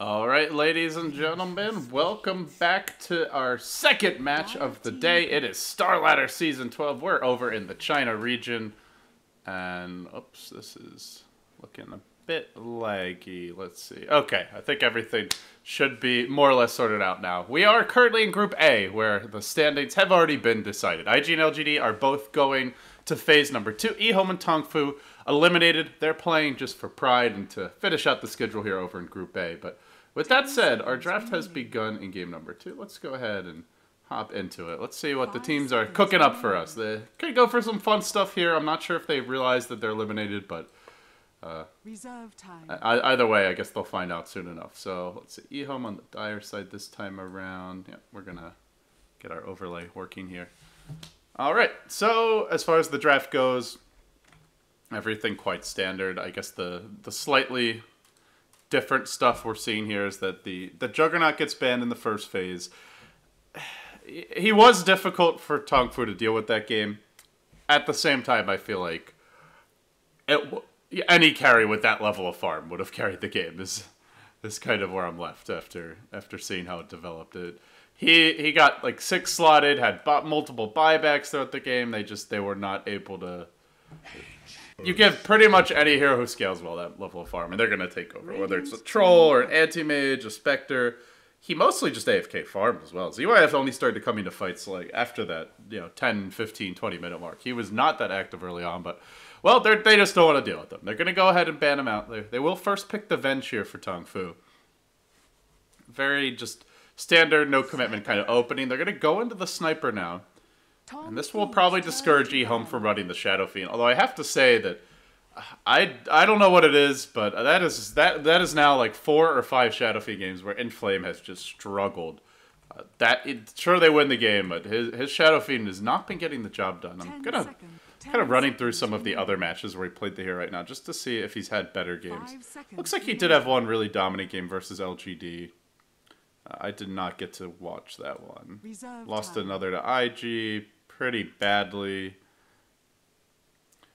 All right, ladies and gentlemen, welcome back to our second match of the day. It is Star Ladder Season 12. We're over in the China region. And, oops, this is looking a bit laggy. Let's see. Okay, I think everything should be more or less sorted out now. We are currently in Group A, where the standings have already been decided. IG and LGD are both going to phase number 2. EHOME and Tongfu eliminated. They're playing just for pride and to finish out the schedule here over in Group A. But with that said, our draft has begun in game number 2. Let's go ahead and hop into it. Let's see what the teams are cooking up for us. They could go for some fun stuff here. I'm not sure if they realize that they're eliminated, but reserve time. Either way, I guess they'll find out soon enough. So let's see. EHOME on the dire side this time around. Yeah, we're going to get our overlay working here. All right. So as far as the draft goes, everything quite standard. I guess the slightly different stuff we're seeing here is that the Juggernaut gets banned in the first phase. He was difficult for Tongfu to deal with that game. At the same time, I feel like any carry with that level of farm would have carried the game. Is kind of where I'm left after seeing how it developed. He got like 6 slotted, had multiple buybacks throughout the game. They were not able to. You give pretty much any hero who scales well that level of farm, and they're going to take over. Whether it's a troll or an anti-mage, a specter. He mostly just AFK farmed as well. So he might have only started coming to fights like after that, 10, 15, 20-minute mark. He was not that active early on, but, well, they just don't want to deal with them. They're going to go ahead and ban him out. They will first pick the Venge here for Tongfu. Very just standard, no commitment kind of opening. They're going to go into the Sniper now. And this will probably discourage EHOME from running the Shadow Fiend. Although I have to say that I don't know what it is, but that is now like 4 or 5 Shadow Fiend games where Inflame has just struggled. Sure they win the game, but his Shadow Fiend has not been getting the job done. I'm gonna kind of running through some of the other matches where he played the hero right now just to see if he's had better games. Looks like he did have one really dominant game versus LGD. I did not get to watch that one. Lost another to IG pretty badly.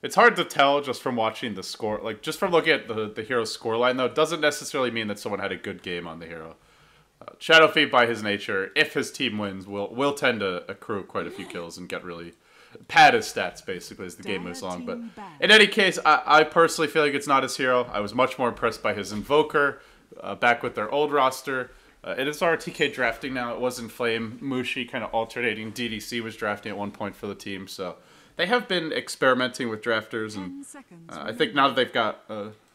It's hard to tell just from watching the score, like just from looking at the hero's scoreline, though. It doesn't necessarily mean that someone had a good game on the hero. Shadow Fiend, by his nature, if his team wins, will tend to accrue quite a few kills and get really pad his stats basically as the game moves along. But in any case, I personally feel like it's not his hero. I was much more impressed by his Invoker back with their old roster. It is RTK drafting now. It was Inflame. Mushi kind of alternating. DDC was drafting at one point for the team, so they have been experimenting with drafters, and I think now that they've got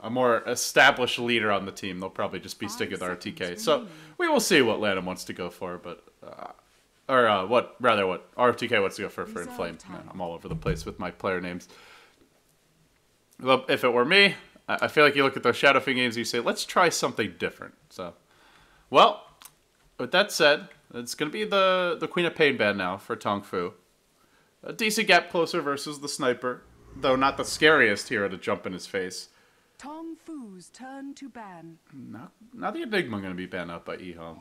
a more established leader on the team, they'll probably just be sticking with RTK. So we will see what Lanham wants to go for, but what RTK wants to go for Inflame. Man, I'm all over the place with my player names. Well, if it were me, I feel like you look at those Shadow Fiend games and you say, let's try something different. So, well, with that said, it's going to be the Queen of Pain ban now for Tongfu. A decent gap closer versus the Sniper, though not the scariest hero to jump in his face. Tongfu's turn to ban. Now the Enigma going to be banned out by EHOME.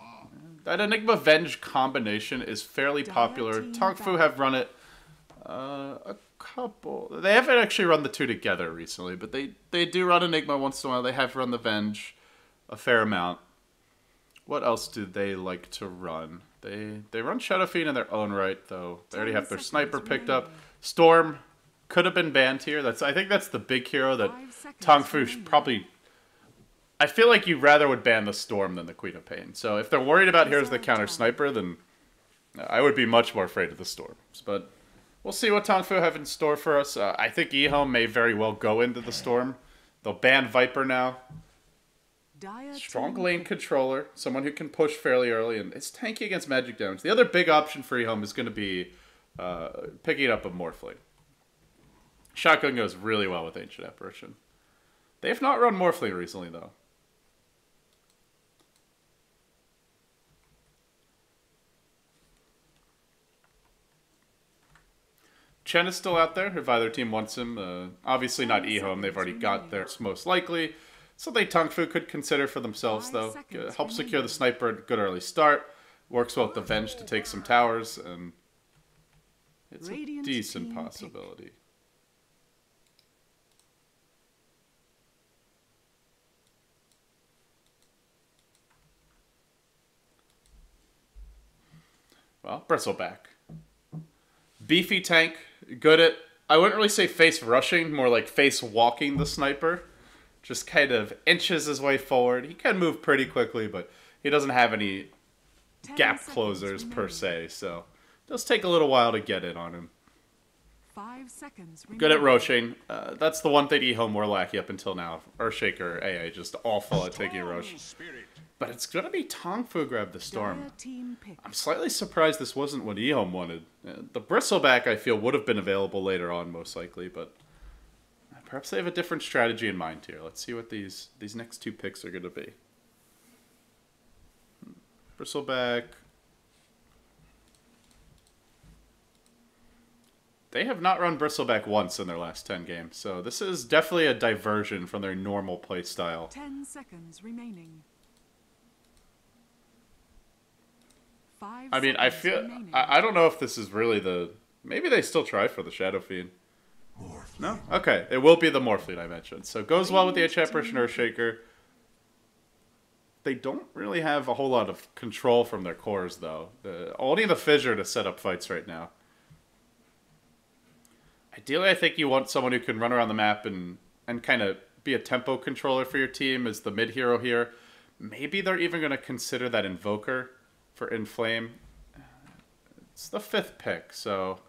That Enigma Venge combination is fairly popular. Tongfu have run it a couple. They haven't actually run the two together recently, but they do run Enigma once in a while. They have run the Venge a fair amount. What else do they like to run? They run Shadow Fiend in their own right, though. They already have their Sniper picked up. Storm could have been banned here. I think that's the big hero that Tongfu probably. I feel like you rather would ban the Storm than the Queen of Pain. So if they're worried about heroes that counter Sniper, then I would be much more afraid of the Storms. But we'll see what Tongfu have in store for us. I think EHOME may very well go into the Storm. They'll ban Viper now. Strong lane controller, someone who can push fairly early, and it's tanky against magic damage. The other big option for EHOME is going to be picking up a Morphling. Shotgun goes really well with Ancient Apparition. They have not run Morphling recently, though. Chen is still out there if either team wants him. Obviously not EHOME, they've already got theirs most likely. Something Tongfu could consider for themselves, though. Help secure the Sniper at a good early start. Works well with the Venge to take some towers, and it's a decent possibility. Well, Bristleback. Beefy tank, good at, I wouldn't really say face rushing, more like face walking the sniper. Just kind of inches his way forward. He can move pretty quickly, but he doesn't have any gap closers per se, so it does take a little while to get in on him. 5 seconds remaining. Good at roshing. That's the one thing EHOME were lacking up until now. Earthshaker AA just awful at taking rosh. But it's going to be Tongfu grab the storm. I'm slightly surprised this wasn't what EHOME wanted. The Bristleback, I feel, would have been available later on, most likely, but perhaps they have a different strategy in mind here. Let's see what these next two picks are going to be. Bristleback. They have not run Bristleback once in their last 10 games, so this is definitely a diversion from their normal play style. 10 seconds remaining. I mean, I feel... I don't know if this is really the... Maybe they still try for the Shadow Fiend. No? Okay, it will be the Morphling I mentioned. So it goes well with the Apparition Earthshaker. They don't really have a whole lot of control from their cores, though. Only the Fissure to set up fights right now. Ideally, I think you want someone who can run around the map and kind of be a tempo controller for your team as the mid-hero here. Maybe they're even going to consider that Invoker for Inflame. It's the 5th pick, so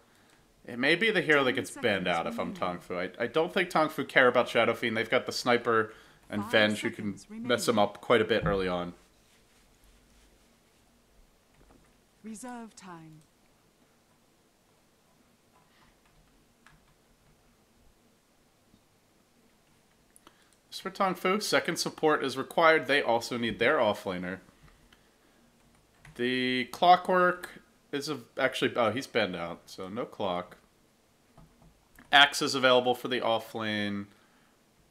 it may be the hero that gets banned out if I'm Tongfu. I don't think Tongfu care about Shadow Fiend. They've got the Sniper and Venge who can mess them up quite a bit early on. Reserve time. As for Tongfu, second support is required. They also need their offlaner. The Clockwork is actually... Oh, he's banned out, so no clock. Axe is available for the offlane.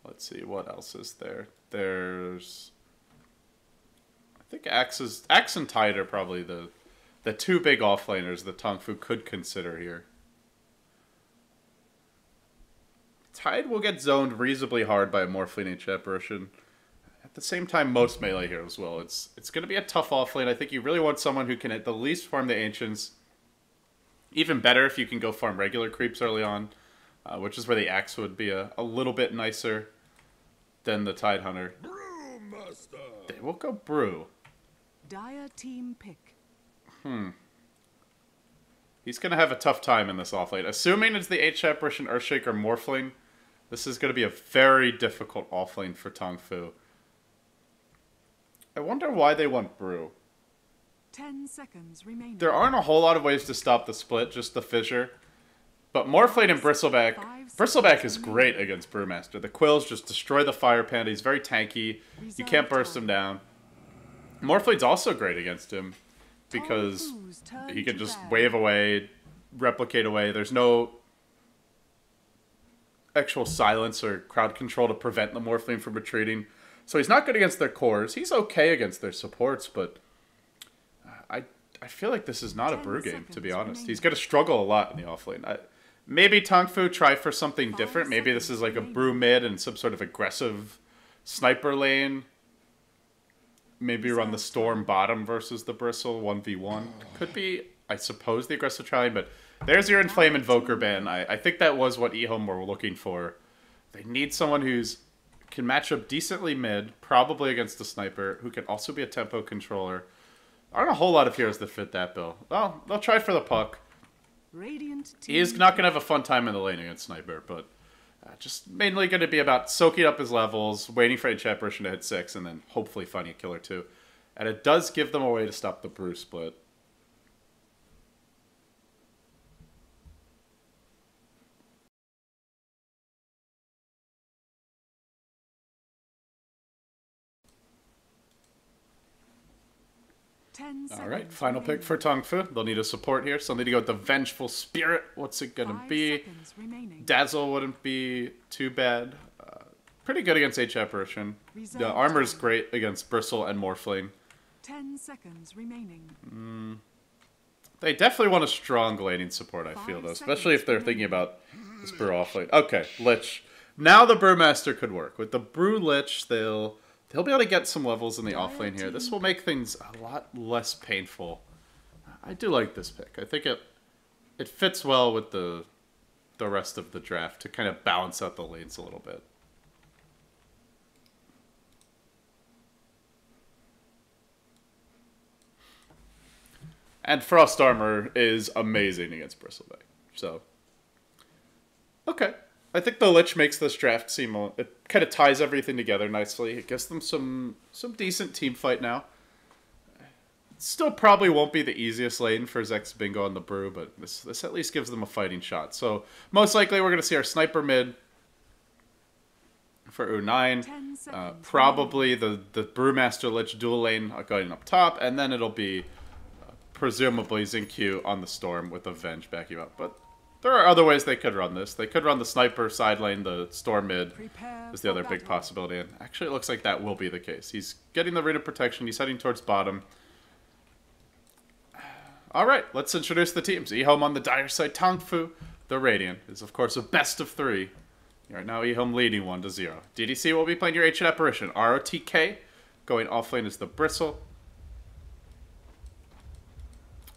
Let's see, what else is there? There's... I think Axe and Tide are probably the two big offlaners that Tongfu could consider here. Tide will get zoned reasonably hard by a Morphling H apparition. At the same time, most melee heroes will. It's going to be a tough offlane. I think you really want someone who can at the least farm the Ancients. Even better if you can go farm regular creeps early on, which is where the Axe would be a little bit nicer than the Tide Hunter. They will go Brew. Dire team pick. He's going to have a tough time in this offlane. Assuming it's the H apparition Earthshaker Morphling, this is going to be a very difficult offlane for Tongfu. I wonder why they want Brew. 10 seconds remaining. There aren't a whole lot of ways to stop the split, just the Fissure. But Morphling and Bristleback... Bristleback is great against Brewmaster. The Quills just destroy the Fire Panda. He's very tanky. You can't burst him down. Morphling's also great against him because he can just wave away, replicate away. There's no actual silence or crowd control to prevent the Morphling from retreating. So he's not good against their cores. He's okay against their supports, but I feel like this is not a Brew game, to be honest. He's going to struggle a lot in the offlane. Maybe Tongfu try for something different. Maybe this is like a Brew mid and some sort of aggressive sniper lane. Maybe run the Storm bottom versus the Bristle 1v1. Could be, I suppose, the aggressive trying, but there's your Inflame Invoker ban. I think that was what EHOME were looking for. They need someone who's can match up decently mid, probably against the Sniper, who can also be a tempo controller. Aren't a whole lot of heroes that fit that bill. Well, they'll try for the puck. He is not going to have a fun time in the lane against Sniper, but just mainly going to be about soaking up his levels, waiting for H apparition to hit 6, and then hopefully finding a kill or two. And it does give them a way to stop the Brew split. Alright, final pick for Tongfu. They'll need a support here, so they'll need to go with the Vengeful Spirit. What's it gonna be? Dazzle wouldn't be too bad. Pretty good against H apparition. The armor's great against Bristle and Morphling. 10 seconds remaining. They definitely want a strong laning support, I feel, though. Especially if they're thinking about this Brew offlane. Okay, Lich. Now the Brewmaster could work. With the Brew Lich, they'll be able to get some levels in the offlane here. This will make things a lot less painful. I do like this pick. I think it fits well with the rest of the draft to kind of balance out the lanes a little bit. And Frost Armor is amazing against Bristleback. So, okay. I think the Lich makes this draft seem... It kind of ties everything together nicely. It gives them some decent team fight now. Still probably won't be the easiest lane for Zex Bingo on the Brew, but this at least gives them a fighting shot. So, most likely we're going to see our Sniper mid for U9. Probably the Brewmaster Lich dual lane going up top, and then it'll be... presumably Xingqiu on the Storm with Avenge backing you up. But there are other ways they could run this. They could run the Sniper side lane, the Storm mid is the other big possibility. And actually it looks like that will be the case. He's getting the Rune of Protection. He's heading towards bottom. Alright, let's introduce the teams. EHOME on the dire side. Tongfu, the Radiant, is of course a best of 3. Right now EHOME leading 1-0. DDC will be playing your Ancient Apparition. ROTK going offlane is the Bristle.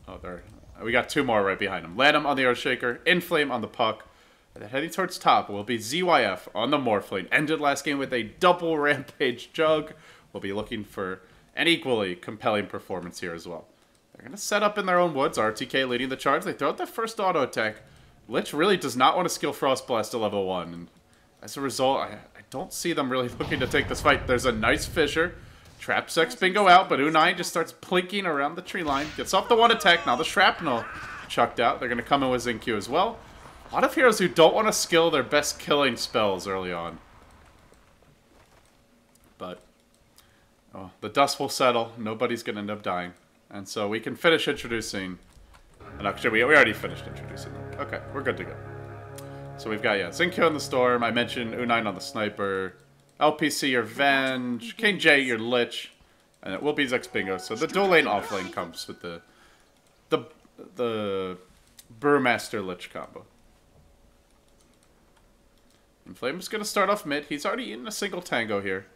Oh, there. We got 2 more right behind him. Lanham on the Earthshaker, Inflame on the Puck. And then heading towards top will be ZYF on the Morphling. Ended last game with a double Rampage Jug. We'll be looking for an equally compelling performance here as well. They're going to set up in their own woods. RTK leading the charge. They throw out their first auto attack. Lich really does not want to skill Frost Blast to level 1. And as a result, I don't see them really looking to take this fight. There's a nice fissure. Trap Zex Bingo out, but U9 just starts plinking around the tree line. Gets off the 1 attack. Now the Shrapnel chucked out. They're going to come in with Xingqiu as well. A lot of heroes who don't want to skill their best killing spells early on. But the dust will settle. Nobody's going to end up dying. And so we can finish introducing... And actually, we already finished introducing them. Okay, we're good to go. So we've got, Xingqiu on the Storm. I mentioned U9 on the Sniper. LPC your Venge, King J your Lich, and it will be Zex Bingo. So the dual lane off lane comes with the Brewmaster Lich combo. And Flame's gonna start off mid. He's already eaten a single tango here,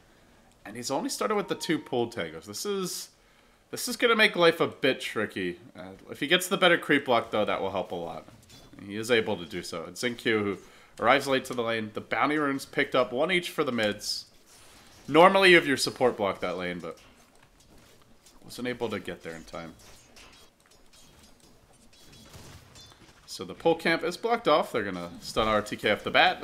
and he's only started with the 2 pooled tangos. This is gonna make life a bit tricky. If he gets the better creep block though, that will help a lot. He is able to do so. It's Xingqiu who arrives late to the lane. The bounty runes picked up 1 each for the mids. Normally you have your support block that lane, but wasn't able to get there in time. So the pull camp is blocked off. They're going to stun RTK off the bat.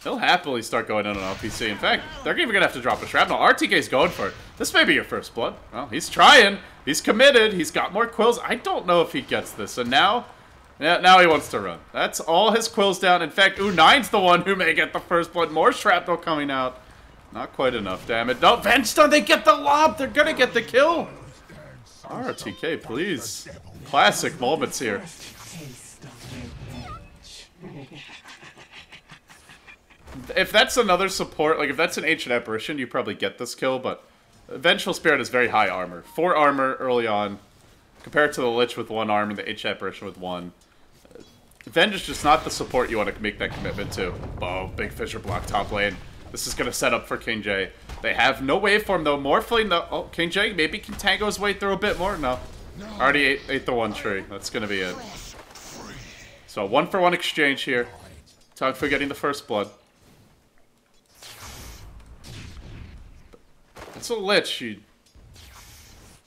He'll happily start going in on LPC. In fact, they're even going to have to drop a Shrapnel. RTK's going for it. This may be your first blood. Well, he's trying. He's committed. He's got more quills. I don't know if he gets this. And now... Yeah, now he wants to run. That's all his quills down. In fact, U9's the one who may get the first blood. More shrapnel coming out. Not quite enough damage. No, Venge Stun, they get the lob. They're going to get the kill. RTK, please. Classic moments here. If that's another support, like if that's an Ancient Apparition, you probably get this kill, but Vengeful Spirit is very high armor. 4 armor early on, compared to the Lich with 1 armor and the Ancient Apparition with 1. Venge is just not the support you want to make that commitment to. Oh, big fissure block top lane. This is going to set up for King J. They have no waveform though. Morphling though. Oh, King J maybe can tango his way through a bit more. No. Already ate the 1 tree. That's going to be it. So 1-for-1 exchange here. Tongfu getting the first blood. It's a Lich. You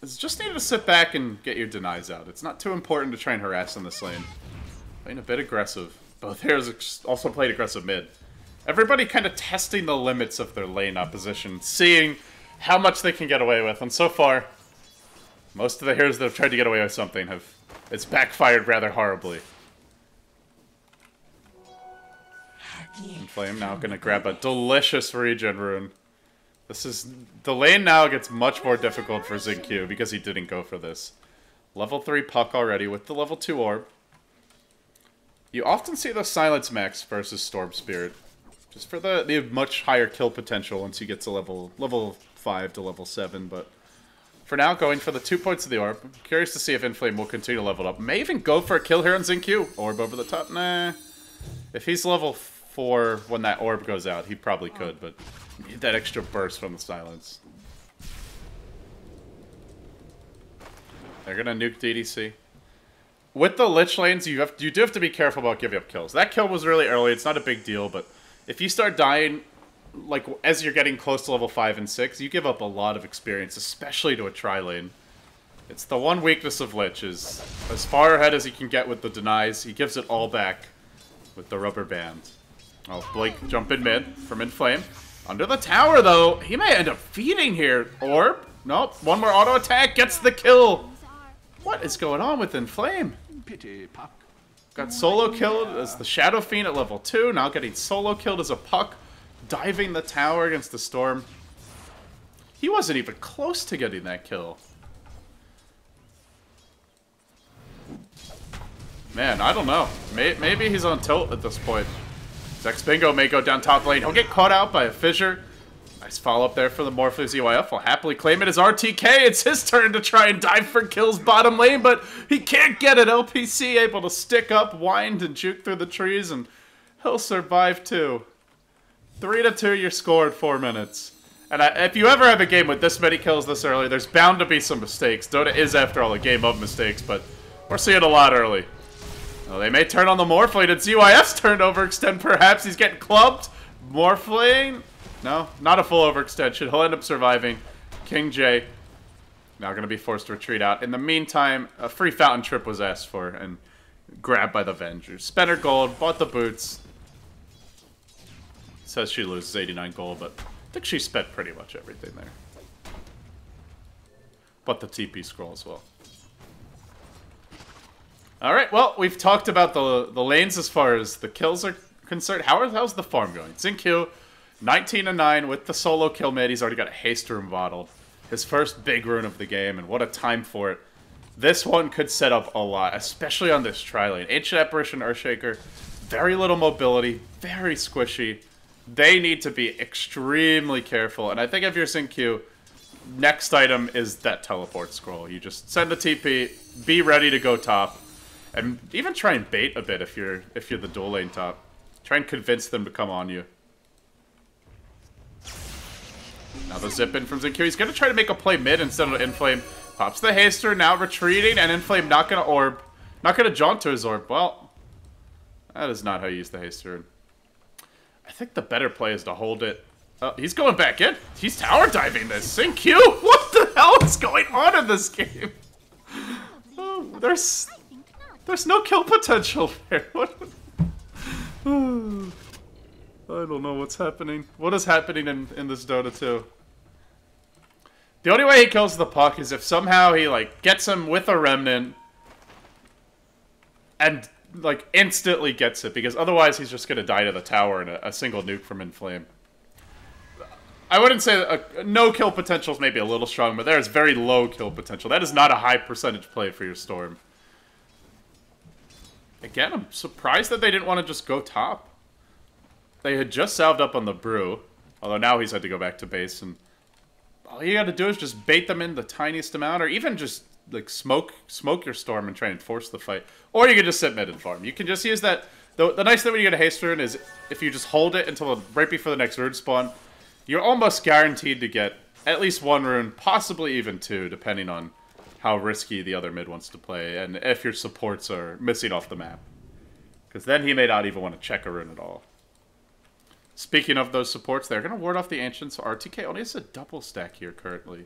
just need to sit back and get your denies out. It's not too important to try and harass in this lane. Playing a bit aggressive. Both heroes also played aggressive mid. Everybody kind of testing the limits of their lane opposition, seeing how much they can get away with. And so far, most of the heroes that have tried to get away with something it's backfired rather horribly. And Flame now going to grab a delicious regen rune. The lane now gets much more difficult for Xingqiu because he didn't go for this. Level 3 Puck already with the level 2 orb. You often see the Silence Max versus Storm Spirit. Just for the much higher kill potential once you get to level 5 to level 7, but for now, going for the 2 points of the orb. I'm curious to see if Inflame will continue to level up. May even go for a kill here on Xingqiu. Orb over the top, nah. If he's level 4 when that orb goes out, he probably could, but need that extra burst from the silence. They're gonna nuke DDC. with the Lich lanes, you do have to be careful about giving up kills. That kill was really early. It's not a big deal, but if you start dying, like, as you're getting close to level 5 and 6, you give up a lot of experience, especially to a tri-lane. It's the one weakness of Lich, is as far ahead as he can get with the denies, he gives it all back with the rubber band. Oh, Blake jump in mid from Inflame. Under the tower, though, he may end up feeding here. Orb? Nope, one more auto attack gets the kill. What is going on with Inflame? Pity, Puck. Got solo killed as the Shadow Fiend at level 2, now getting solo killed as a Puck, diving the tower against the Storm. He wasn't even close to getting that kill. Man, I don't know. Maybe he's on tilt at this point. Zex Bingo may go down top lane. He'll get caught out by a Fissure. Nice follow-up there for the Morpheus EYF. Will happily claim it as RTK. It's his turn to try and dive for kills bottom lane, but he can't get it. LPC able to stick up, wind, and juke through the trees, and he'll survive too. 3-2 your score in 4 minutes. And if you ever have a game with this many kills this early, there's bound to be some mistakes. Dota is, after all, a game of mistakes, but we're seeing a lot early. Well, they may turn on the Morphling. It's EYF's turn to overextend, perhaps. He's getting clubbed. Morphling? No, not a full overextension. He'll end up surviving. King J now going to be forced to retreat out. In the meantime, a free fountain trip was asked for and grabbed by the Vengers. Spent her gold, bought the boots. Says she loses 89 gold, but I think she spent pretty much everything there. But the TP scroll as well. Alright, well, we've talked about the lanes as far as the kills are concerned. How's the farm going? Zinq, 19-9 with the solo kill mid. He's already got a haste rune bottled. His first big rune of the game, and what a time for it. This one could set up a lot, especially on this tri-lane. Ancient Apparition, Earthshaker, very little mobility, very squishy. They need to be extremely careful, and I think if you're Zinq, next item is that teleport scroll. You just send the TP, be ready to go top, and even try and bait a bit if you're the dual lane top. Try and convince them to come on you. Now the zip in from Zinq. He's going to try to make a play mid instead of Inflame. Pops the haster, now retreating, and Inflame not going to orb. Not going to jaunt to his orb. Well, that is not how you use the haster. I think the better play is to hold it. He's going back in. He's tower diving this. Zinq, what the hell is going on in this game? Oh, there's no kill potential there. What? I don't know what's happening. What is happening in this Dota 2? The only way he kills the Puck is if somehow he, like, gets him with a Remnant and, like, instantly gets it, because otherwise he's just going to die to the tower in a single nuke from Inflame. I wouldn't say no kill potential is maybe a little strong, but there is very low kill potential. That is not a high percentage play for your Storm. Again, I'm surprised that they didn't want to just go top. They had just salved up on the Brew, although now he's had to go back to base, and all you gotta do is just bait them in the tiniest amount, or even just like smoke your Storm and try and force the fight. Or you can just sit mid and farm. You can just use that. The nice thing when you get a haste rune is if you just hold it until right before the next rune spawn, you're almost guaranteed to get at least one rune, possibly even two, depending on how risky the other mid wants to play, and if your supports are missing off the map. Because then he may not even want to check a rune at all. Speaking of those supports, they're going to ward off the Ancients. So RTK only has a double stack here currently.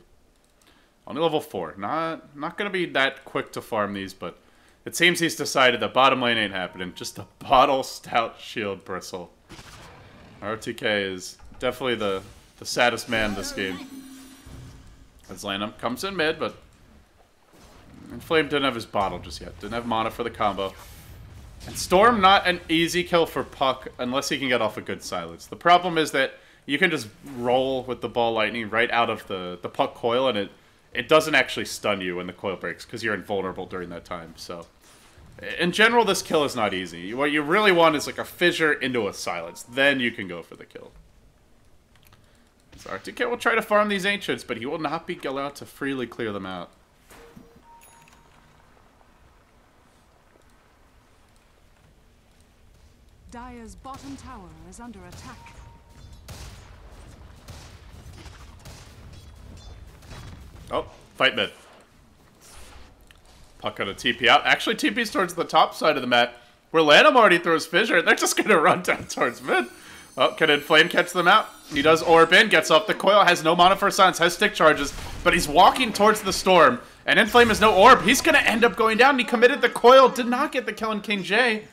Only level 4. Not going to be that quick to farm these, but it seems he's decided that bottom lane ain't happening. Just a bottle stout shield bristle. RTK is definitely the saddest man in this game. As Lanham comes in mid, but Inflame didn't have his bottle just yet. Didn't have mana for the combo. And Storm, not an easy kill for Puck unless he can get off a good silence. The problem is that you can just roll with the ball lightning right out of the Puck coil, and it doesn't actually stun you when the coil breaks because you're invulnerable during that time. So, in general, this kill is not easy. What you really want is like a fissure into a silence. Then you can go for the kill. So RTK will try to farm these Ancients, but he will not be allowed to freely clear them out. Dire's bottom tower is under attack. Oh, fight mid. Puck gonna TP out. Actually, TP's towards the top side of the map, where Lanham already throws Fissure. They're just gonna run down towards mid. Oh, can Inflame catch them out? He does orb in, gets off the coil, has no mana for silence, has stick charges, but he's walking towards the storm, and Inflame has no orb. He's gonna end up going down. He committed the coil, did not get the kill on King J.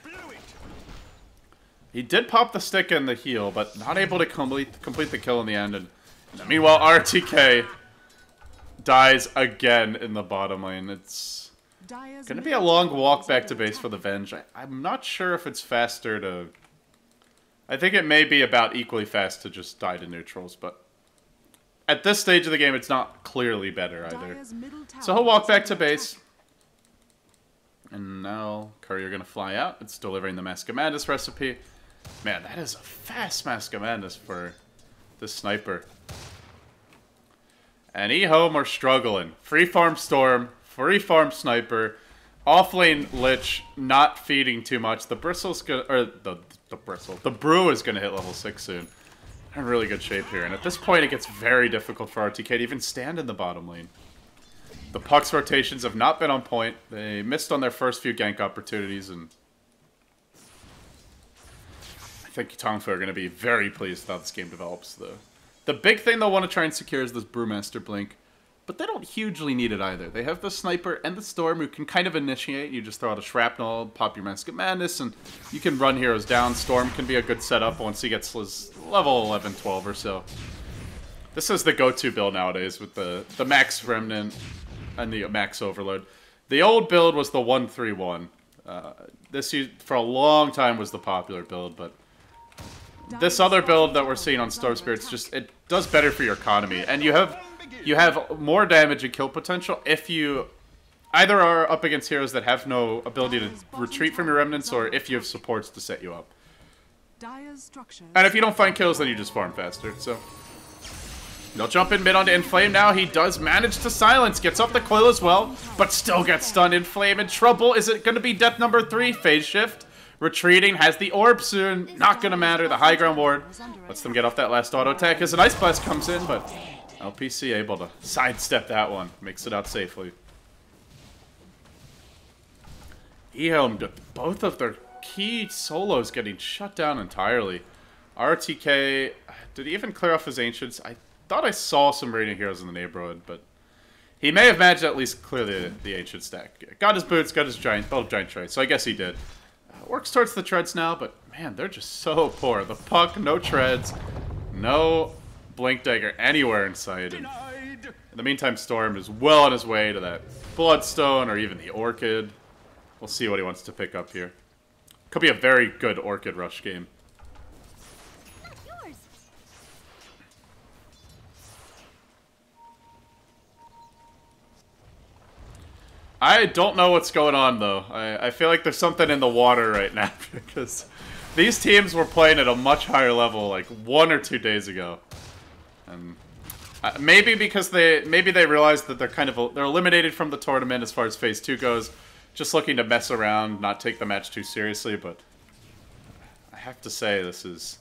He did pop the stick and the heal, but not able to complete the kill in the end. And meanwhile, RTK dies again in the bottom lane. It's gonna be a long walk back to base for the Venge. I'm not sure if it's faster to... I think it may be about equally fast to just die to neutrals, but at this stage of the game, it's not clearly better either. So he'll walk back to base. And now Courier gonna fly out. It's delivering the Mask of Madness recipe. Man, that is a fast Mask of Madness for this sniper. And EHOME are struggling. Free farm Storm, free farm Sniper, offlane Lich not feeding too much. The Bristle's gonna, or the Brew is gonna hit level 6 soon. They're in really good shape here. And at this point, it gets very difficult for RTK to even stand in the bottom lane. The Puck's rotations have not been on point. They missed on their first few gank opportunities, and I think Tongfu are going to be very pleased with how this game develops. The big thing they'll want to try and secure is this Brewmaster Blink, but they don't hugely need it either. They have the Sniper and the Storm who can kind of initiate. You just throw out a Shrapnel, pop your Mask of Madness, and you can run heroes down. Storm can be a good setup once he gets his level 11, 12 or so. This is the go-to build nowadays with the Max Remnant and the Max Overload. The old build was the 1-3-1. This, for a long time, was the popular build, but this other build that we're seeing on Storm Spirits, just it does better for your economy, and you have more damage and kill potential if you either are up against heroes that have no ability to retreat from your remnants, or if you have supports to set you up. And if you don't find kills, then you just farm faster. So they'll jump in mid onto Inflame now. He does manage to silence, gets off the coil as well, but still gets stunned. Inflame in trouble. Is it going to be death number 3? Phase shift. Retreating, has the orb soon. Not gonna matter. The high ground ward lets them get off that last auto attack as an Ice Blast comes in, but LPC able to sidestep that one. Makes it out safely. EHOME, both of their key solos getting shut down entirely. RTK, did he even clear off his Ancients? I thought I saw some Radiant Heroes in the neighborhood, but he may have managed to at least clear the Ancient stack. Got his boots, got his Giant Tray, so I guess he did. Works towards the treads now, but man, they're just so poor. The Puck, no treads, no Blink Dagger anywhere in sight. And in the meantime, Storm is well on his way to that Bloodstone or even the Orchid. We'll see what he wants to pick up here. Could be a very good Orchid rush game. I don't know what's going on, though. I feel like there's something in the water right now, because these teams were playing at a much higher level like 1 or 2 days ago. And maybe because they realized that they're eliminated from the tournament as far as Phase 2 goes, just looking to mess around, not take the match too seriously, but I have to say this has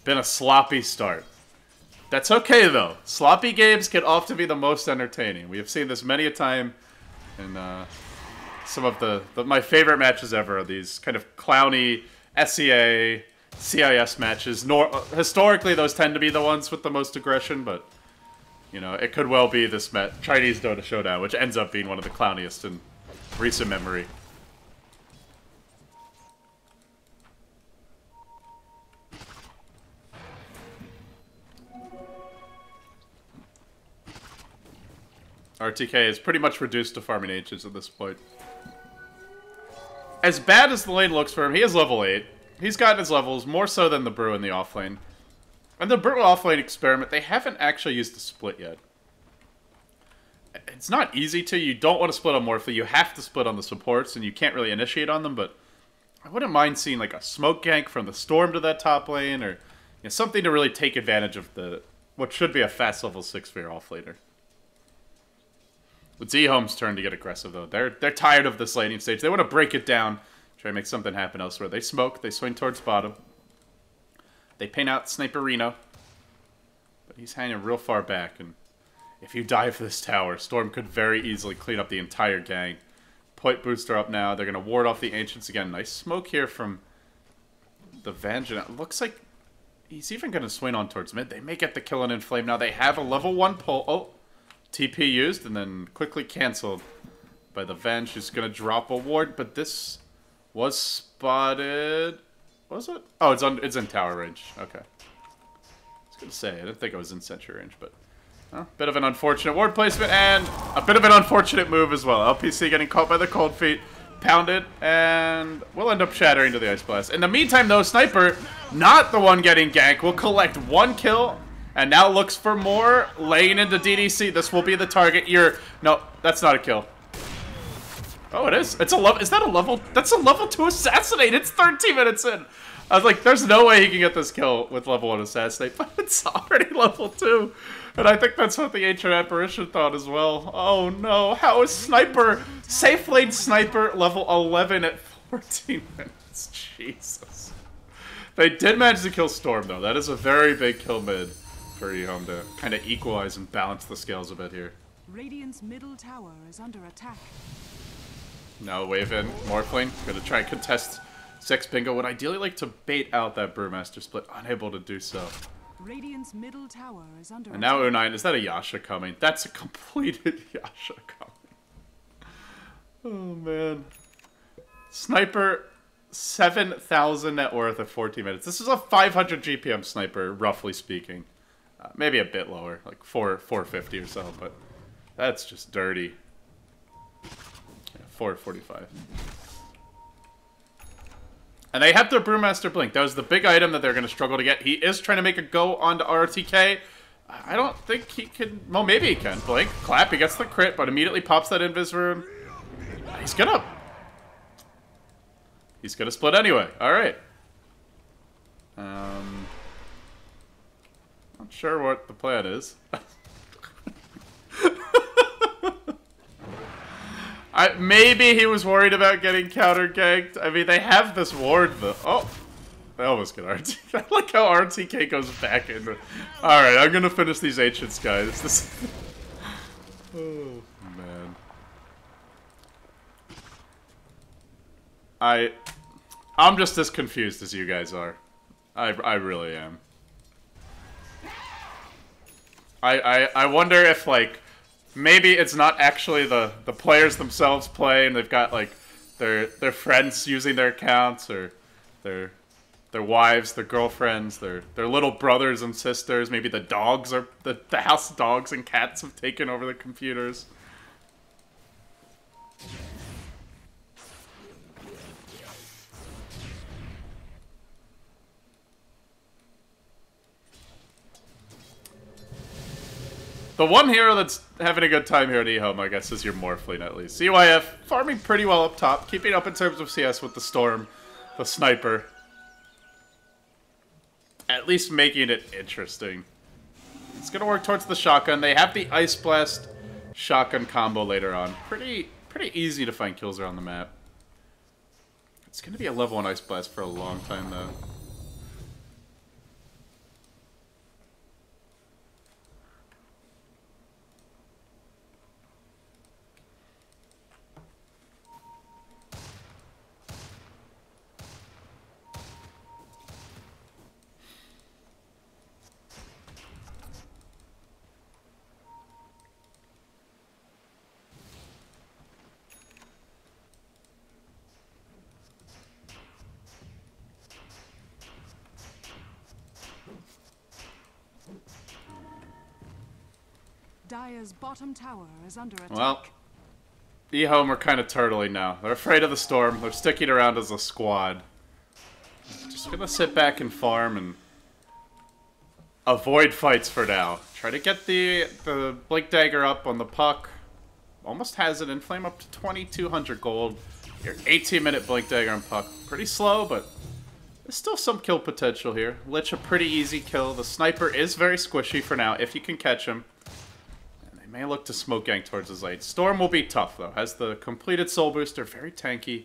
been a sloppy start. That's okay, though. Sloppy games can often be the most entertaining. We have seen this many a time. And some of my favorite matches ever are these kind of clowny SEA, CIS matches. Historically, those tend to be the ones with the most aggression, but you know, it could well be this Chinese Dota Showdown, which ends up being one of the clowniest in recent memory. RTK is pretty much reduced to farming Ancients at this point. As bad as the lane looks for him, he is level 8. He's gotten his levels, more so than the Brew in the offlane. And the Brew offlane experiment, they haven't actually used the split yet. It's not easy to. You don't want to split on Morphle. You have to split on the supports, and you can't really initiate on them, but I wouldn't mind seeing like a smoke gank from the Storm to that top lane, or something to really take advantage of what should be a fast level 6 for your offlaner. It's EHOME's turn to get aggressive, though. They're tired of this laning stage. They want to break it down, try to make something happen elsewhere. They smoke. They swing towards bottom. They paint out Sniper Reno. But he's hanging real far back, and if you dive for this tower, Storm could very easily clean up the entire gang. point booster up now. They're going to ward off the Ancients again. Nice smoke here from the Vengeance. It looks like he's even going to swing on towards mid. They may get the kill on Inflame now. They have a level 1 pull. Oh, TP used and then quickly canceled by the Venge, who's going to drop a ward. But this was spotted. Was it? Oh, it's in tower range. Okay. I was going to say, I didn't think it was in sentry range, but... Well, bit of an unfortunate ward placement, and a bit of an unfortunate move as well. LPC getting caught by the cold feet, pounded, and we'll end up shattering to the Ice Blast. In the meantime, though, Sniper, not the one getting ganked, will collect 1 kill, and now looks for more, laying into DDC. This will be the target. No, that's not a kill. Oh, it is. It's a level. Is that a level? That's a level 2 assassinate. It's 13 minutes in. I was like, there's no way he can get this kill with level 1 assassinate, but it's already level 2. And I think that's what the Ancient Apparition thought as well. Oh no, how is Sniper, safe lane Sniper, level 11 at 14 minutes? Jesus. They did manage to kill Storm though. That is a very big kill mid for EHOME to kind of equalize and balance the scales a bit here. Radiant's middle tower is under attack. Now wave in, Morphling, gonna try and contest 6 Bingo. Would ideally like to bait out that Brewmaster split, unable to do so. Radiant's middle tower is under And now O9, is that a Yasha coming? That's a completed Yasha coming. Oh man. Sniper, 7,000 net worth at 14 minutes. This is a 500 GPM Sniper, roughly speaking. Maybe a bit lower, like 450 or so, but that's just dirty. Yeah, 445. And they have their Brewmaster Blink. That was the big item that they're going to struggle to get. He is trying to make a go onto RTK. I don't think he can... Well, maybe he can. Blink, clap, he gets the crit, but immediately pops that Invis Rune. He's gonna split anyway. Alright. Not sure what the plan is. Maybe he was worried about getting counter-ganked. I mean, they have this ward, though. Oh, they almost get RTK. I like how RTK goes back into... Alright, I'm gonna finish these Ancients, guys. Oh, man. I'm just as confused as you guys are. I really am. I wonder if, like... Maybe it's not actually the players themselves playing. They've got like their friends using their accounts, or their wives, their girlfriends, their little brothers and sisters. Maybe the dogs are the house dogs and cats have taken over the computers. The one hero that's having a good time here at EHOME, I guess, is your Morphling, at least. CYF farming pretty well up top, keeping up in terms of CS with the Storm, the Sniper. At least making it interesting. It's going to work towards the shotgun. They have the Ice Blast shotgun combo later on. Pretty easy to find kills around the map. It's going to be a level 1 Ice Blast for a long time, though. Dire's bottom tower is under attack. Well, EHOME are kind of turtling now. They're afraid of the Storm. They're sticking around as a squad. Just gonna sit back and farm and avoid fights for now. Try to get the Blink Dagger up on the puck. Almost has it. Inflame up to 2,200 gold. Your 18-minute Blink Dagger on puck. Pretty slow, but there's still some kill potential here. Lich a pretty easy kill. The Sniper is very squishy for now, if you can catch him. May look to smoke gank towards his late. Storm will be tough, though. Has the completed soul booster. Very tanky.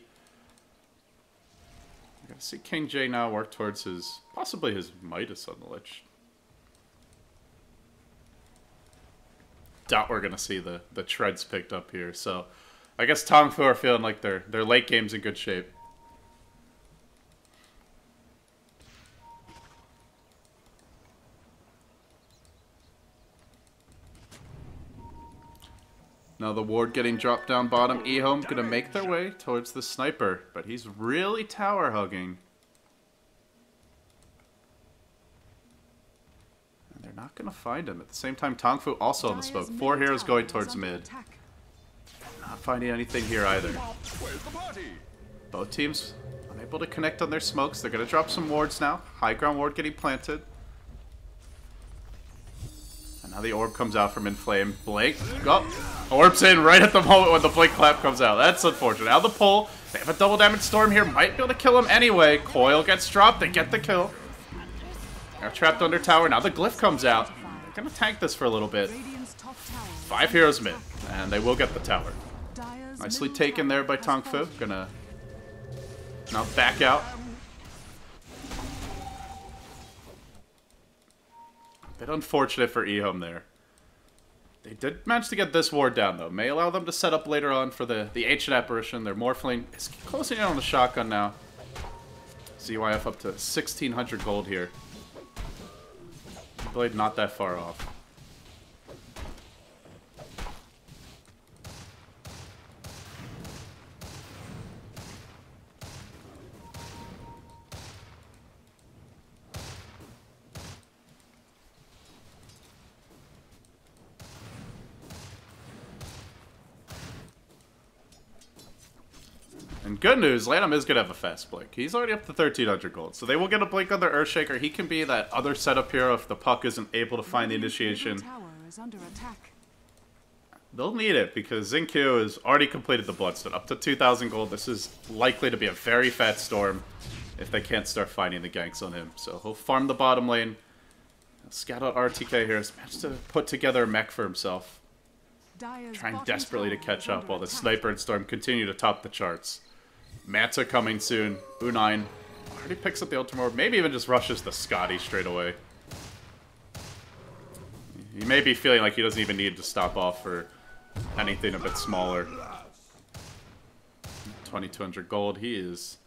I gotta see King J now work towards his... Possibly his Midas on the Lich. Doubt we're gonna see the treads picked up here. So, I guess Tongfu are feeling like their late game's in good shape. Now the ward getting dropped down bottom. EHOME gonna make their way towards the sniper, but he's really tower hugging. And they're not gonna find him. At the same time, Tongfu also on the smoke. 4 heroes going towards mid. Not finding anything here either. Both teams unable to connect on their smokes. They're gonna drop some wards now. High ground ward getting planted. And now the orb comes out from Inflame. Blink. Oh, orb's in right at the moment when the blink clap comes out. That's unfortunate. Now the pull. They have a double damage storm here. Might be able to kill him anyway. Coil gets dropped. They get the kill. They're trapped under tower. Now the glyph comes out. They're gonna tank this for a little bit. 5 heroes mid. And they will get the tower. Nicely taken there by Tongfu. Gonna now back out. Bit unfortunate for EHOME there. They did manage to get this ward down, though. May allow them to set up later on for the Ancient Apparition. Their Morphling is closing in on the shotgun now. ZYF up to 1,600 gold here. Blade not that far off. And good news, Lanham is going to have a fast blink. He's already up to 1,300 gold, so they will get a blink on their Earthshaker. He can be that other setup hero if the puck isn't able to find the initiation. They'll need it because Xingqiu has already completed the Bloodstone. Up to 2,000 gold. This is likely to be a very fat storm if they can't start finding the ganks on him. So he'll farm the bottom lane. He'll scout out RTK here. He's managed to put together a mech for himself. Trying desperately to catch up while the Sniper and Storm continue to top the charts. Manta coming soon. U9 already picks up the Ultimate Orb. Maybe even just rushes the Scotty straight away. He may be feeling like he doesn't even need to stop off for anything a bit smaller. 2,200 gold. He's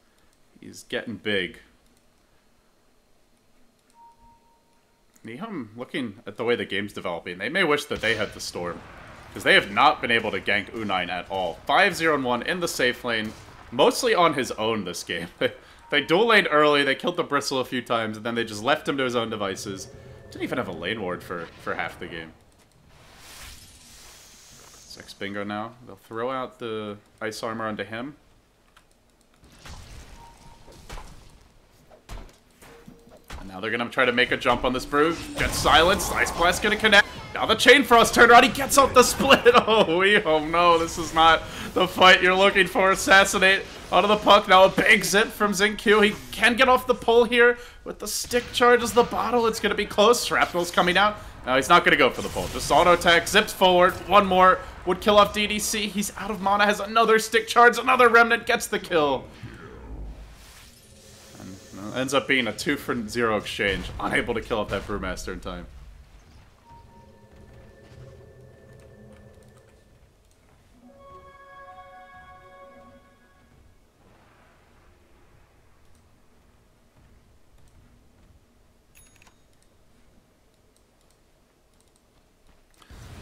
getting big. EHOME, looking at the way the game's developing, they may wish that they had the Storm. Because they have not been able to gank U9 at all. 5-0-1 in the safe lane. Mostly on his own this game. They dual laned early, they killed the Bristle a few times, and then they just left him to his own devices. Didn't even have a lane ward for half the game. Sex Bingo now. They'll throw out the ice armor onto him. And now they're going to try to make a jump on this Brood. Get silenced. Ice Blast going to connect. Now the Chain Frost turned around. He gets off the split. Oh, EHOME, no. This is not the fight you're looking for. Assassinate onto the puck. Now a big zip from Xingqiu. He can get off the pull here with the stick charges the bottle. It's going to be close. Shrapnel's coming out. No, he's not going to go for the pull. Just auto attack. Zips forward. One more would kill off DDC. He's out of mana. Has another stick charge. Another Remnant gets the kill. And ends up being a 2-for-0 exchange. Unable to kill off that Brewmaster in time.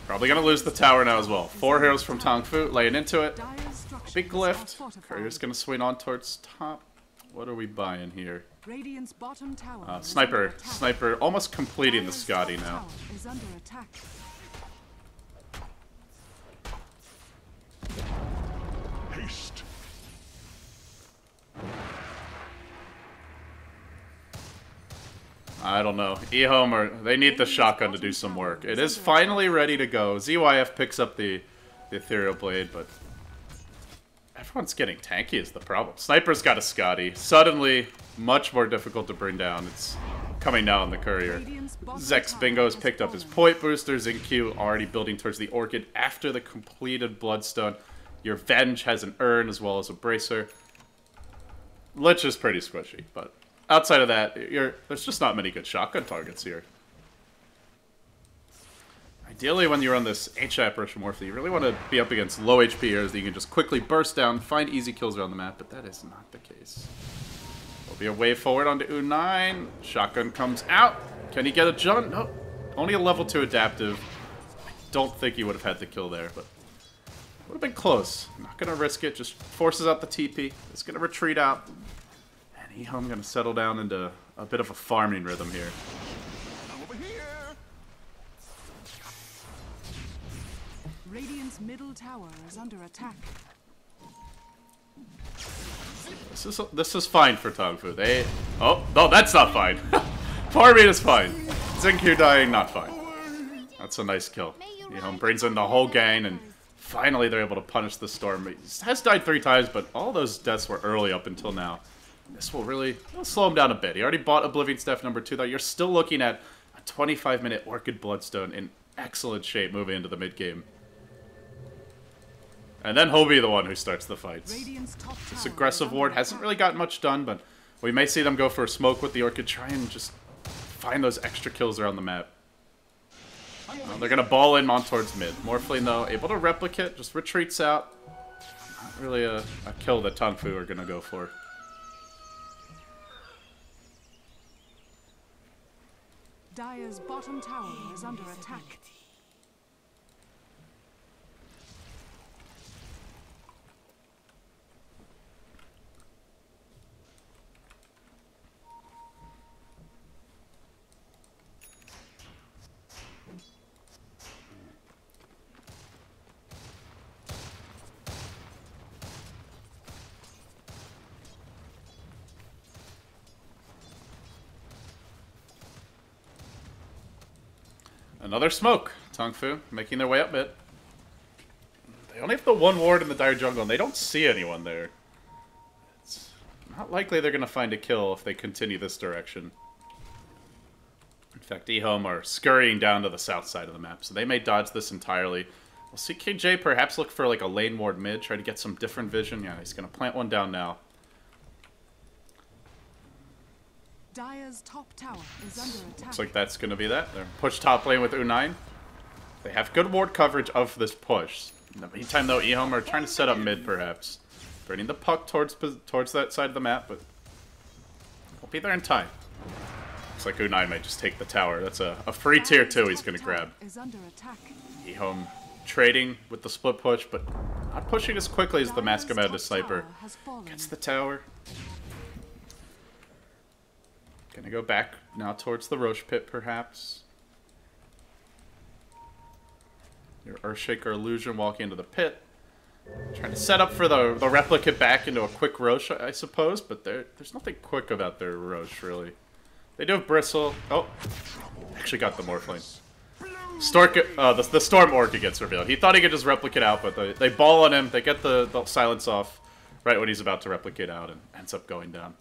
Probably gonna lose the tower now as well. 4 heroes from Tongfu, laying into it. Big lift. Courier's gonna swing on towards top. What are we buying here? Sniper almost completing the Scotty now. Haste. I don't know. EHOME, they need the shotgun to do some work. It is finally ready to go. ZYF picks up the Ethereal Blade, but everyone's getting tanky is the problem. Sniper's got a Scotty. Suddenly, much more difficult to bring down. It's coming down the Courier. Zex Bingo's picked up his point booster. Xingqiu already building towards the Orchid after the completed Bloodstone. Your Venge has an Urn as well as a Bracer. Lich is pretty squishy, but outside of that, there's just not many good shotgun targets here. I Ideally, when you're on this HI approach Morphle, you really want to be up against low HP heroes that you can just quickly burst down, find easy kills around the map, but that is not the case. There'll be a wave forward onto U9. Shotgun comes out. Can he get a jump? No. Only a level 2 adaptive. I don't think he would have had the kill there, but would have been close. Not going to risk it. Just forces out the TP. It's going to retreat out. And EHOME going to settle down into a bit of a farming rhythm here. Radiant's middle tower is under attack. This is fine for Tongfu. Oh, no, that's not fine. Farming is fine. Xingqiu dying, not fine. That's a nice kill. EHOME brings in the whole gang, and finally they're able to punish the Storm. He has died 3 times, but all those deaths were early up until now. This will really slow him down a bit. He already bought Oblivion Staff number 2, though. You're still looking at a 25-minute Orchid Bloodstone in excellent shape moving into the mid-game. And then he'll be the one who starts the fights. This aggressive ward hasn't really gotten much done, but we may see them go for a smoke with the Orchid, try and just find those extra kills around the map. Well, they're going to ball in on towards mid. Morphling, though, able to replicate, just retreats out. Not really a kill that Tongfu are going to go for. Dire's bottom tower is under attack. Another smoke. Tongfu making their way up mid. They only have the one ward in the Dire jungle, and they don't see anyone there. It's not likely they're going to find a kill if they continue this direction. In fact, EHOME are scurrying down to the south side of the map, so they may dodge this entirely. We'll see KJ perhaps look for like a lane ward mid, try to get some different vision. Yeah, he's going to plant one down now. Dire's top tower is under attack. Looks like that's going to be that. They're push top lane with U9. They have good ward coverage of this push. In the meantime, though, EHOME are trying to set up mid, perhaps. Bringing the puck towards that side of the map, but won't be there in time. Looks like U9 might just take the tower. That's a free tier 2 he's going to grab. EHOME trading with the split push, but not pushing as quickly as the Mask of Madness Sniper. Gets the tower. Gonna go back now towards the Roche pit, perhaps. Your Earthshaker illusion walking into the pit. Trying to set up for the replicate back into a quick Roche, I suppose, but there's nothing quick about their Roche, really. They do have Bristle. Oh, actually got the Morphling. The Storm Orchid gets revealed. He thought he could just replicate out, but they ball on him. They get the silence off right when he's about to replicate out and ends up going down.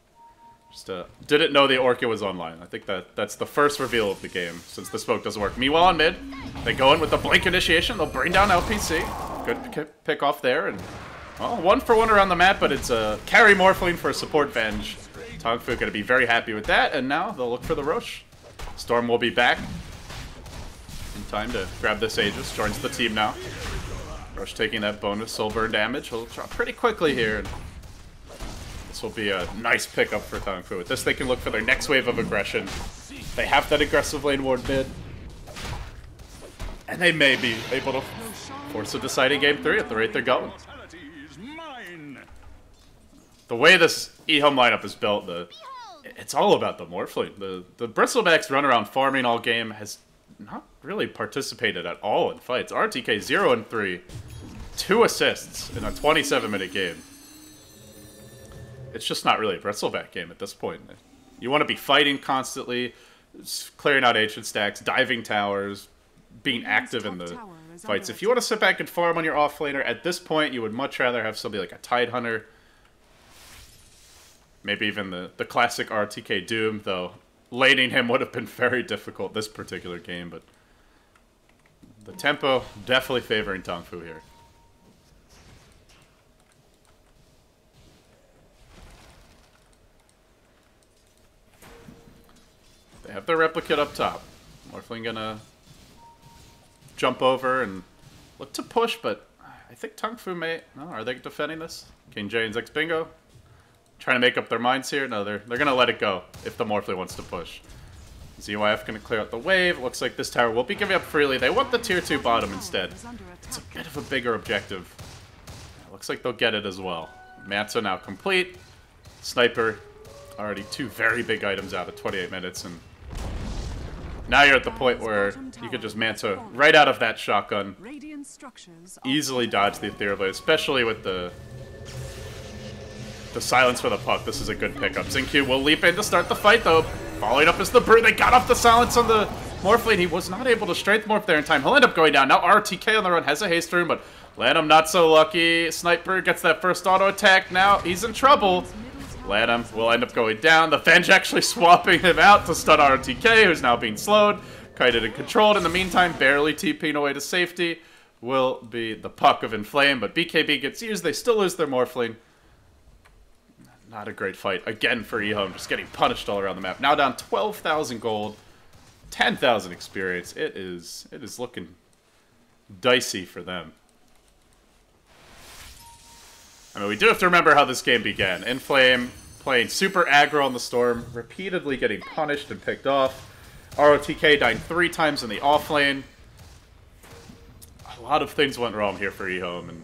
Just didn't know the Orchid was online. I think that's the first reveal of the game, since the smoke doesn't work. Meanwhile, on mid, they go in with the Blink Initiation. They'll bring down LPC. Good pick off there. And, well, 1-for-1 around the map, but it's a carry Morphling for a support Venge. Tongfu going to be very happy with that, and now they'll look for the Roche. Storm will be back in time to grab this Aegis. Joins the team now. Roche taking that bonus soul burn damage. He'll drop pretty quickly here. And this will be a nice pickup for Tongfu. With this, they can look for their next wave of aggression. They have that aggressive lane ward mid. And they may be able to force a deciding game 3 at the rate they're going. The way this EHOME lineup is built, it's all about the Morphling. The Bristlebacks run around farming all game has not really participated at all in fights. RTK 0-3. 2 assists in a 27-minute game. It's just not really a Bristleback game at this point. You want to be fighting constantly, clearing out ancient stacks, diving towers, being active in the fights. If you want to sit back and farm on your offlaner, at this point you would much rather have somebody like a Tidehunter. Maybe even the classic RTK Doom, though laning him would have been very difficult this particular game, but the tempo definitely favoring Tongfu here. They have their replicate up top. Morphling gonna jump over and look to push, but I think Tongfu may... No, are they defending this? King J and Zex Bingo trying to make up their minds here. No, they're going to let it go if the Morphling wants to push. ZYF going to clear out the wave. Looks like this tower will be giving up freely. They want the tier 2 bottom instead. It's a bit of a bigger objective. Looks like they'll get it as well. Manta now complete. Sniper, already 2 very big items out of 28 minutes. And now you're at the point where you could just Manta right out of that shotgun. Easily dodge the Ethereal Blade, especially with the silence for the puck. This is a good pickup. Xingqiu will leap in to start the fight, though. Following up is the Brew. They got off the silence on the Morphling. He was not able to strength morph there in time. He'll end up going down. Now RTK on the run has a haste rune, but Lanham not so lucky. Sniper gets that first auto attack. Now he's in trouble. Lanham will end up going down. The Venge actually swapping him out to stun RTK, who's now being slowed. Kited and controlled. In the meantime, barely TPing away to safety will be the puck of Inflame, but BKB gets used. They still lose their Morphling. Not a great fight. Again for EHOME, just getting punished all around the map. Now down 12,000 gold, 10,000 experience. It is looking dicey for them. I mean, we do have to remember how this game began. Inflame playing super aggro on the Storm, repeatedly getting punished and picked off. ROTK dying 3 times in the off lane. A lot of things went wrong here for EHOME, and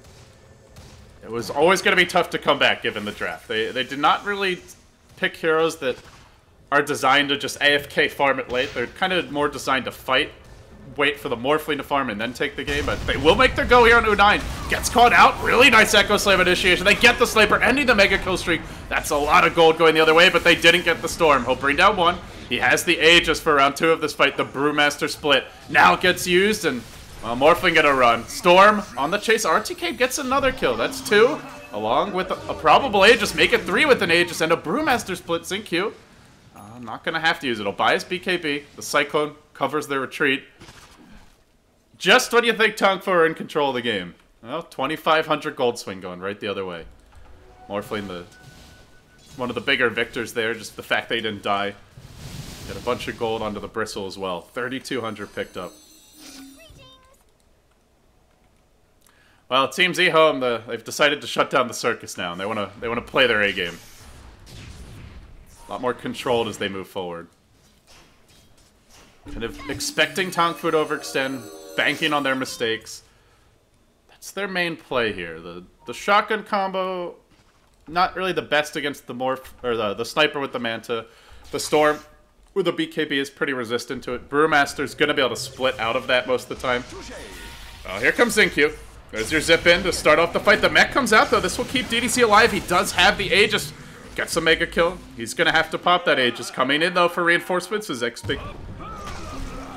it was always going to be tough to come back given the draft. They did not really pick heroes that are designed to just AFK farm it late. They're kind of more designed to fight, wait for the Morphling to farm, and then take the game. But they will make their go here on U9. Gets caught out. Really nice Echo Slam initiation. They get the Sniper, ending the Mega Kill streak. That's a lot of gold going the other way, but they didn't get the Storm. He'll bring down 1. He has the Aegis for round 2 of this fight. The Brewmaster split now gets used, and Morphling gonna run. Storm on the chase. RTK gets another kill. That's 2. Along with a probable Aegis. Make it 3 with an Aegis and a Brewmaster split. Xingqiu. I'm not gonna have to use it. He'll buy his BKB. The Cyclone covers their retreat. Just when you think Tongfu are in control of the game. Well, 2,500 gold swing going right the other way. Morphling, one of the bigger victors there. Just the fact they didn't die. Get a bunch of gold onto the Bristle as well. 3,200 picked up. Well, it seems EHOME, they've decided to shut down the circus now, and they want to play their A game. A lot more controlled as they move forward. Kind of expecting Tongfu to overextend, banking on their mistakes. That's their main play here. The shotgun combo, not really the best against the the Sniper with the Manta. The Storm with the BKB is pretty resistant to it. Brewmaster's gonna be able to split out of that most of the time. Oh, here comes Xingqiu. There's your zip in to start off the fight. The mech comes out, though. This will keep DDC alive. He does have the Aegis. Gets a Mega Kill. He's going to have to pop that Aegis. Coming in, though, for reinforcements is XP.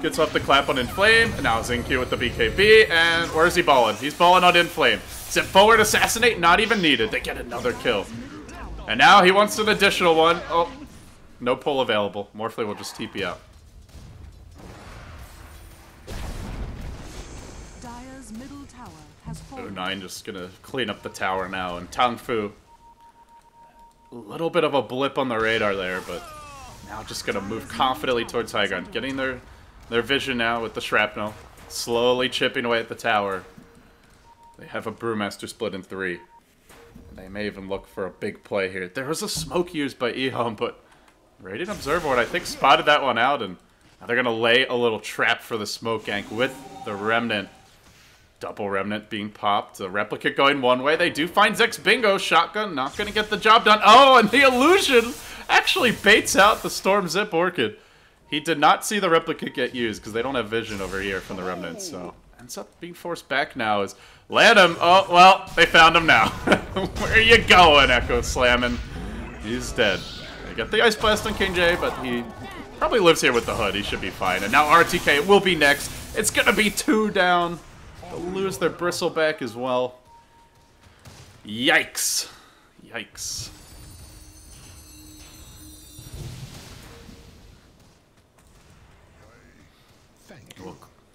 Gets off the clap on Inflame. And now Xingqiu with the BKB. And where's he balling? He's balling on Inflame. Zip forward, Assassinate. Not even needed. They get another kill. And now he wants an additional one. Oh, no pull available. Morphling will just TP out. U9 just gonna clean up the tower now, and Tongfu, a little bit of a blip on the radar there, but now just gonna move confidently towards high ground, getting their vision now with the shrapnel, slowly chipping away at the tower. They have a Brewmaster split in 3. They may even look for a big play here. There was a smoke used by EHOME, but Radiant Observer, I think, spotted that one out, and now they're gonna lay a little trap for the smoke gank with the Remnant. Double Remnant being popped. The Replicate going one way. They do find Zex Bingo. Shotgun not going to get the job done. Oh, and the Illusion actually baits out the Storm Zip Orchid. He did not see the Replicate get used because they don't have vision over here from the Remnants. So ends up being forced back now as Lanham. Oh, well, they found him now. Where you going, Echo Slamming? He's dead. They get the Ice Blast on King J, but he probably lives here with the Hood. He should be fine. And now RTK will be next. It's going to be 2 down. They'll lose their Bristle back as well. Yikes. Yikes.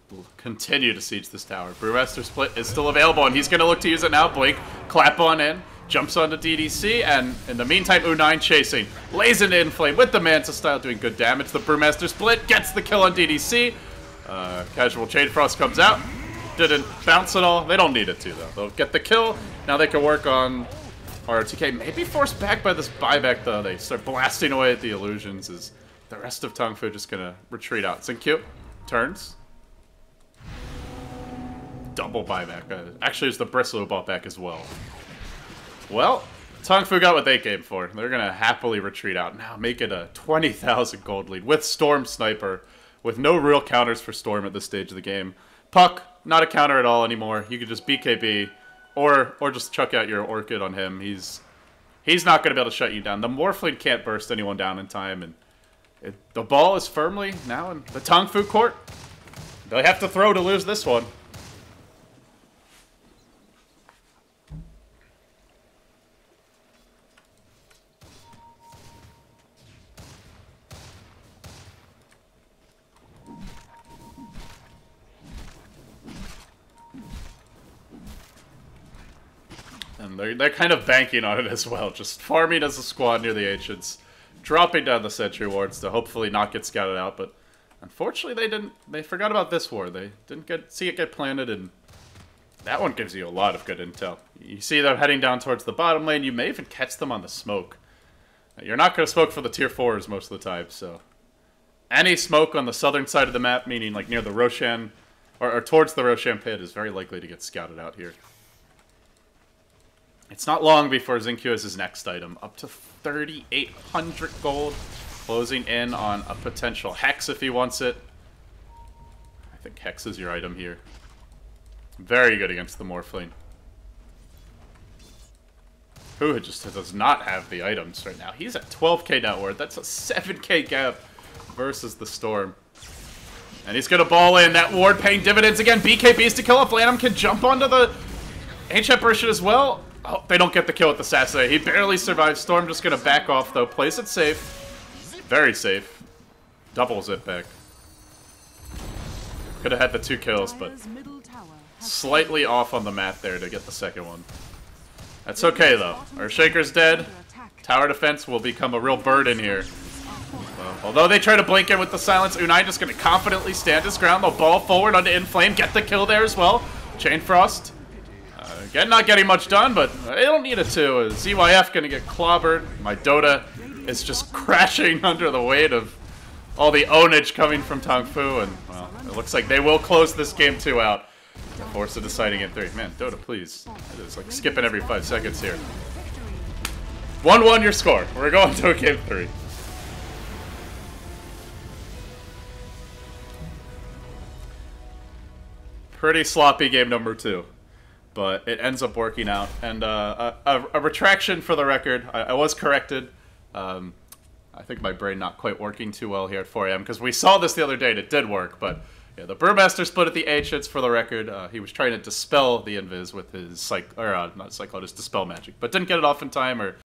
We'll continue to siege this tower. Brewmaster split is still available, and he's going to look to use it now. Blink, clap on in, jumps onto DDC, and in the meantime, U9 chasing. Lays into Inflame with the Manta style, doing good damage. The Brewmaster split gets the kill on DDC. Casual Chain Frost comes out. didn't bounce at all. They don't need it to, though. They'll get the kill. Now they can work on RTK. Maybe forced back by this buyback, though. They start blasting away at the illusions. Is the rest of Tongfu just going to retreat out? Xinkyu turns. Double buyback. Actually, it's the Bristle who bought back as well. Well, Tongfu got what they came for. They're going to happily retreat out. Now make it a 20,000 gold lead with Storm Sniper, with no real counters for Storm at this stage of the game. Puck, not a counter at all anymore. You could just BKB or just chuck out your Orchid on him. He's not going to be able to shut you down. The Morphling can't burst anyone down in time, and the ball is firmly now in the Tongfu court. They have to throw to lose this one. And they're kind of banking on it as well, just farming as a squad near the ancients, dropping down the sentry wards to hopefully not get scouted out. But unfortunately, they forgot about this ward. They didn't see it get planted, and that one gives you a lot of good intel. You see them heading down towards the bottom lane. You may even catch them on the smoke. You're not going to smoke for the tier 4s most of the time, so any smoke on the southern side of the map, meaning like near the Roshan or towards the Roshan pit, is very likely to get scouted out here. It's not long before Xinkyu has his next item, up to 3,800 gold, closing in on a potential Hex if he wants it. I think Hex is your item here. Very good against the Morphling, who just does not have the items right now. He's at 12k net worth. That's a 7k gap versus the Storm. And he's going to ball in. That ward paying dividends again. BKBs to kill off. Lanham can jump onto the Ancient Burst as well. Oh, they don't get the kill with the Sasay. He barely survives. Storm just going to back off, though. Plays it safe. Very safe. Doubles it back. Could have had the 2 kills, but slightly off on the map there to get the second one. That's okay, though. Our Shaker's dead. Tower defense will become a real burden here. Although they try to blink in with the silence, Unai just going to confidently stand his ground. They'll ball forward onto Inflame, get the kill there as well. Chain Frost. Again, not getting much done, but they don't need it to. ZYF going to get clobbered. My Dota is just crashing under the weight of all the ownage coming from Tongfu, and, well, it looks like they will close this game 2 out. Force a deciding in 3. Man, Dota, please. It's like skipping every 5 seconds here. 1-1 your score. We're going to a game 3. Pretty sloppy game number 2. But it ends up working out. And a retraction for the record. I was corrected. I think my brain not quite working too well here at 4 AM, because we saw this the other day and it did work. But yeah, the Brewmaster split at the Ancients for the record. He was trying to dispel the Invis with his his Dispel Magic, but didn't get it off in time, or